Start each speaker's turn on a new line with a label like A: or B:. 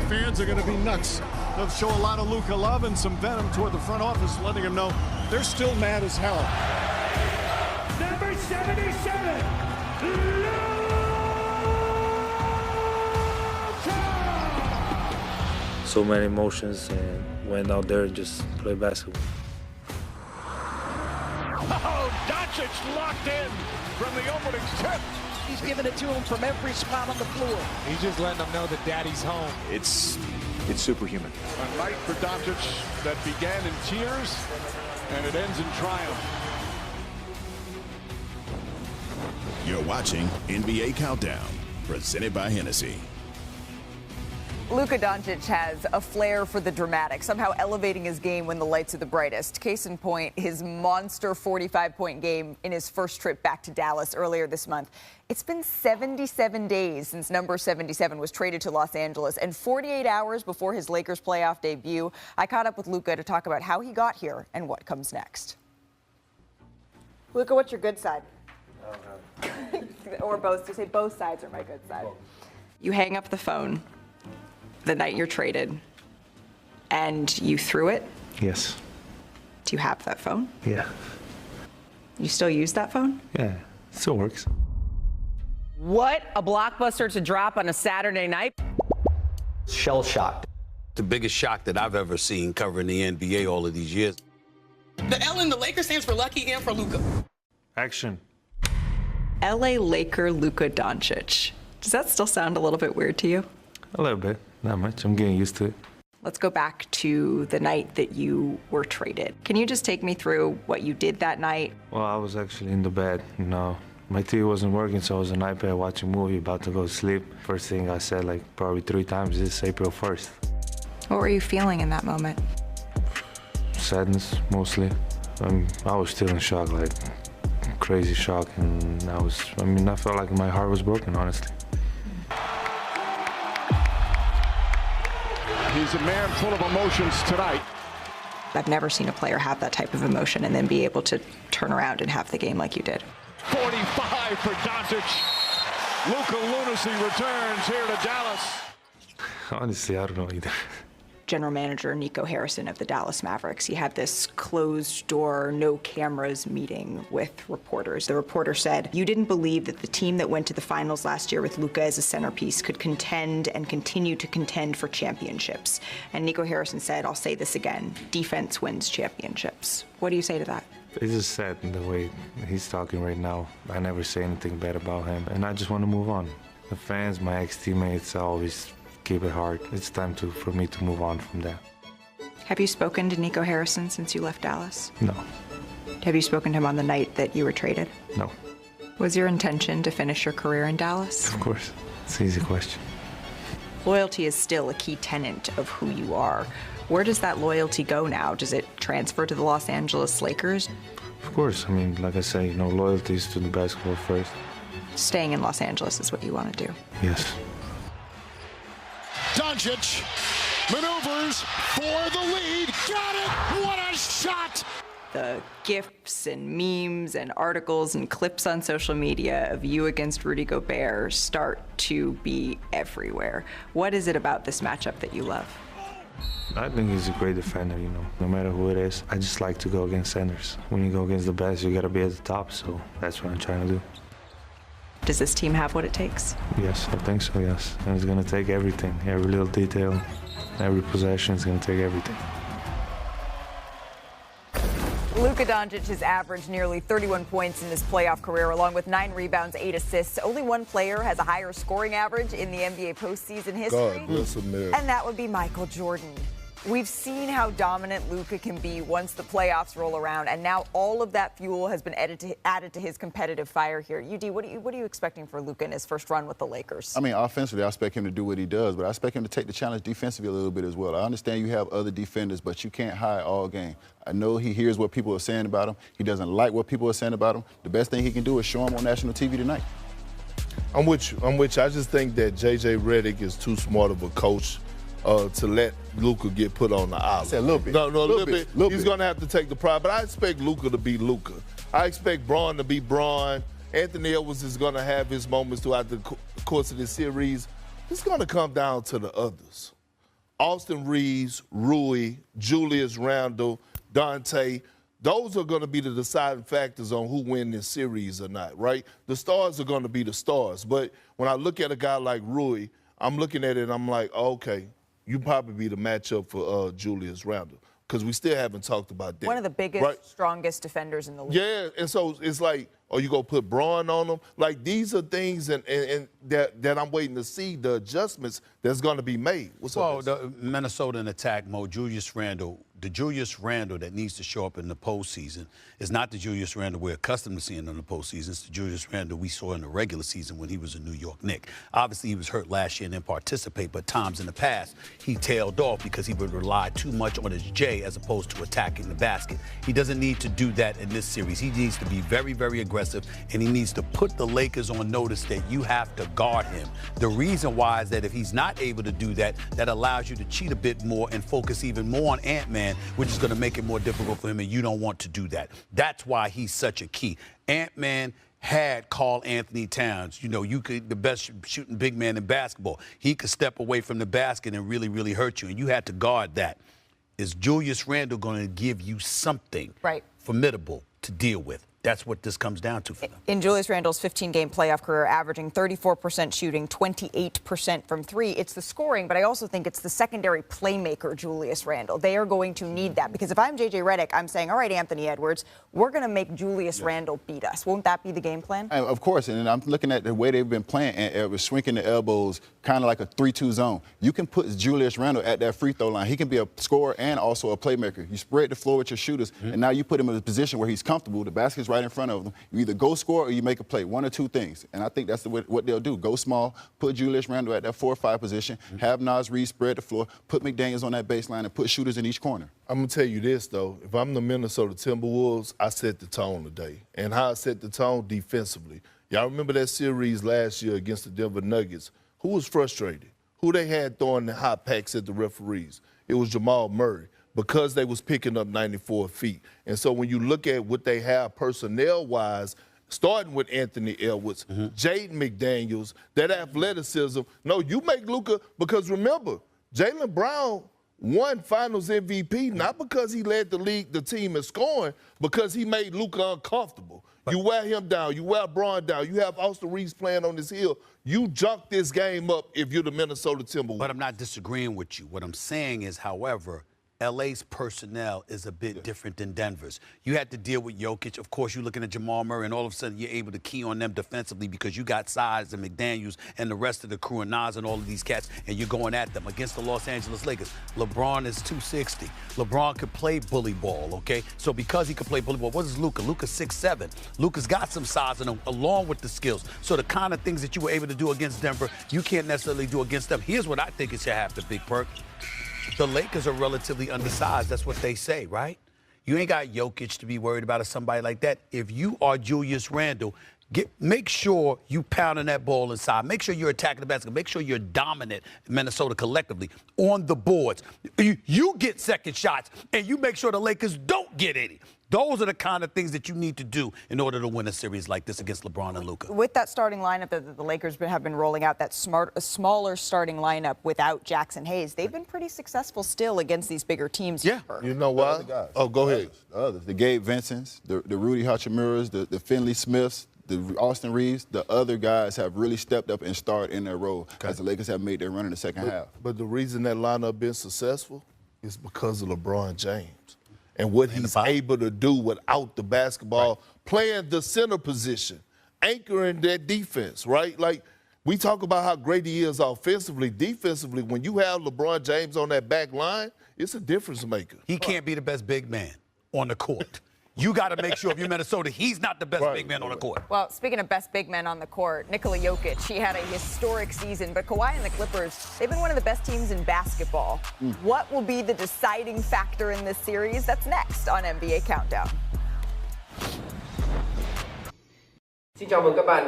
A: fans are going to be nuts. They'll show a lot of Luka love and some venom toward the front office, letting them know they're still mad as hell.
B: Number 77, Luka!
C: So many emotions, and went out there and just played basketball.
B: Oh, Doncic locked in from the opening tip.
D: He's giving it to him from every spot on the floor.
E: He's just letting them know that daddy's home.
F: It's superhuman.
B: A night for Doncic that began in tears and it ends in triumph.
G: You're watching NBA Countdown, presented by Hennessy.
H: Luka Doncic has a flair for the dramatic, somehow elevating his game when the lights are the brightest. Case in point, his monster 45-point game in his first trip back to Dallas earlier this month. It's been 77 days since number 77 was traded to Los Angeles, and 48 hours before his Lakers playoff debut, I caught up with Luka to talk about how he got here and what comes next. Luka, what's your good side? Or both. You say both sides are my good side. You hang up the phone the night you're traded, and you threw it?
C: Yes.
H: Do you have that phone?
C: Yeah.
H: You still use that phone?
C: Yeah, it still works.
I: What a blockbuster to drop on a Saturday night.
J: Shell shocked.
K: The biggest shock that I've ever seen covering the NBA all of these years.
L: The L in the Lakers stands for lucky and for Luka.
C: Action.
H: LA Laker Luka Doncic. Does that still sound a little bit weird to you?
C: A little bit, not much. I'm getting used to it.
H: Let's go back to the night that you were traded. Can you just take me through what you did that night?
C: Well, I was actually in the bed, My TV wasn't working, so I was on iPad watching a movie, about to go to sleep. First thing I said, probably 3 times, is April 1st.
H: What were you feeling in that moment?
C: Sadness, mostly. I was still in shock, crazy shock, and I felt like my heart was broken, honestly.
B: He's a man full of emotions tonight.
H: I've never seen a player have that type of emotion and then be able to turn around and have the game like you did.
B: 45 for Doncic. Luka lunacy returns here to Dallas.
C: Honestly, I don't know either.
H: General manager Nico Harrison of the Dallas Mavericks, he had this closed-door, no-cameras meeting with reporters. The reporter said, "You didn't believe that the team that went to the finals last year with Luka as a centerpiece could contend and continue to contend for championships." And Nico Harrison said, "I'll say this again, defense wins championships." What do you say to that?
C: It's just sad in the way he's talking right now. I never say anything bad about him, and I just want to move on. The fans, my ex-teammates, always keep it hard. It's time for me to move on from that.
H: Have you spoken to Nico Harrison since you left Dallas?
C: No.
H: Have you spoken to him on the night that you were traded?
C: No.
H: Was your intention to finish your career in Dallas?
C: Of course. It's an easy question.
H: Loyalty is still a key tenet of who you are. Where does that loyalty go now? Does it transfer to the Los Angeles Lakers?
C: Of course. Like I say, loyalty is to the basketball first.
H: Staying in Los Angeles is what you want to do?
C: Yes.
A: Doncic maneuvers for the lead. Got it! What a shot!
H: The GIFs and memes and articles and clips on social media of you against Rudy Gobert start to be everywhere. What is it about this matchup that you love?
C: I think he's a great defender, no matter who it is. I just like to go against centers. When you go against the best, you got to be at the top, so that's what I'm trying to do.
H: Does this team have what it takes?
C: Yes, I think so, yes. And it's going to take everything, every little detail, every possession is going to take everything.
H: Luka Doncic has averaged nearly 31 points in his playoff career, along with 9 rebounds, 8 assists. Only one player has a higher scoring average in the NBA postseason history,
M: God bless America.
H: And that would be Michael Jordan. We've seen how dominant Luka can be once the playoffs roll around, and now all of that fuel has been added to his competitive fire here. UD, what are you expecting for Luka in his first run with the Lakers?
M: Offensively, I expect him to do what he does, but I expect him to take the challenge defensively a little bit as well. I understand you have other defenders, but you can't hide all game. I know he hears what people are saying about him. He doesn't like what people are saying about him. The best thing he can do is show him on national TV tonight.
F: I'm with you. I just think that J.J. Redick is too smart of a coach to let Luka get put on the island.
M: I said a little bit.
F: No, a little bit. He's going to have to take the pride, but I expect Luka to be Luka. I expect Bron to be Bron. Anthony Edwards is going to have his moments throughout the course of this series. It's going to come down to the others. Austin Reeves, Rui, Julius Randle, Dante, those are going to be the deciding factors on who win this series or not, right? The stars are going to be the stars. But when I look at a guy like Rui, I'm looking at it and I'm like, okay, you probably be the matchup for Julius Randle, because we still haven't talked about that.
H: One of the biggest,
F: right?
H: strongest defenders in the league.
F: Yeah, and so it's like, you going to put Braun on them? Like, these are things and that I'm waiting to see the adjustments that's going to be made. What's up?
K: Well, the Minnesota in attack mode, Julius Randle, the Julius Randle that needs to show up in the postseason is not the Julius Randle we're accustomed to seeing in the postseason. It's the Julius Randle we saw in the regular season when he was a New York Knick. Obviously, he was hurt last year and didn't participate, but times in the past, he tailed off because he would rely too much on his J as opposed to attacking the basket. He doesn't need to do that in this series. He needs to be very, very aggressive, and he needs to put the Lakers on notice that you have to guard him. The reason why is that if he's not able to do that, that allows you to cheat a bit more and focus even more on Ant-Man, which is going to make it more difficult for him, and you don't want to do that. That's why he's such a key. Ant-Man had Karl Anthony Towns, the best shooting big man in basketball. He could step away from the basket and really, really hurt you, and you had to guard that. Is Julius Randle going to give you something formidable to deal with? That's what this comes down to for them.
H: In Julius Randle's 15-game playoff career, averaging 34% shooting, 28% from three, it's the scoring, but I also think it's the secondary playmaker, Julius Randle. They are going to need that, because if I'm J.J. Redick, I'm saying, all right, Anthony Edwards, we're going to make Julius Randle beat us. Won't that be the game plan?
M: Of course, and I'm looking at the way they've been playing, and it was swinging the elbows, kind of like a 3-2 zone. You can put Julius Randle at that free throw line. He can be a scorer and also a playmaker. You spread the floor with your shooters, and now you put him in a position where he's comfortable. The basket's right in front of them. You either go score or you make a play, one or two things. And I think that's what they'll do. Go small, put Julius Randle at that 4 or 5 position, have Nas Reed spread the floor, put McDaniels on that baseline, and put shooters in each corner.
F: I'm going to tell you this, though. If I'm the Minnesota Timberwolves, I set the tone today. And how I set the tone? Defensively. Y'all remember that series last year against the Denver Nuggets? Who was frustrated? Who they had throwing the hot packs at the referees? It was Jamal Murray, because they was picking up 94 feet. And so when you look at what they have personnel-wise, starting with Anthony Edwards, Jaden McDaniels, that athleticism. No, you make Luka, because remember, Jaylen Brown won Finals MVP not because he led the team in scoring, because he made Luka uncomfortable. You wear him down. You wear Braun down. You have Austin Reeves playing on this hill. You junk this game up if you're the Minnesota Timberwolves.
K: But I'm not disagreeing with you. What I'm saying is, however, LA's personnel is a bit different than Denver's. You had to deal with Jokic. Of course, you're looking at Jamal Murray, and all of a sudden you're able to key on them defensively because you got size and McDaniels and the rest of the crew and Nas and all of these cats, and you're going at them. Against the Los Angeles Lakers, LeBron is 260. LeBron could play bully ball, okay? So because he could play bully ball, what is Luka? Luka's 6'7". Luka's got some size in him along with the skills. So the kind of things that you were able to do against Denver, you can't necessarily do against them. Here's what I think it should happen, Big Perk. The Lakers are relatively undersized. That's what they say, right? You ain't got Jokic to be worried about or somebody like that. If you are Julius Randle, make sure you pounding that ball inside. Make sure you're attacking the basket. Make sure you're dominant, Minnesota collectively, on the boards. You get second shots, and you make sure the Lakers don't get any. Those are the kind of things that you need to do in order to win a series like this against LeBron and Luka.
H: With that starting lineup that the Lakers have been rolling out, that smaller starting lineup without Jackson Hayes, they've been pretty successful still against these bigger teams.
F: Yeah. You know why? Oh, go ahead.
M: Others. The Gabe Vincents, the Rudy Hachimuras, the Finley Smiths, the Austin Reeves, the other guys have really stepped up and started in their role as the Lakers have made their run in the second half.
F: But the reason that lineup been successful is because of LeBron James and what he's able to do without the basketball, playing the center position, anchoring that defense, right? Like, we talk about how great he is offensively. Defensively, when you have LeBron James on that back line, it's a difference maker.
K: He can't be the best big man on the court. You got to make sure if you're Minnesota, he's not the best big man on the court.
H: Well, speaking of best big men on the court, Nikola Jokic, he had a historic season, but Kawhi and the Clippers, they've been one of the best teams in basketball. What will be the deciding factor in this series? That's next on NBA Countdown.
N: Xin chào mừng các bạn đã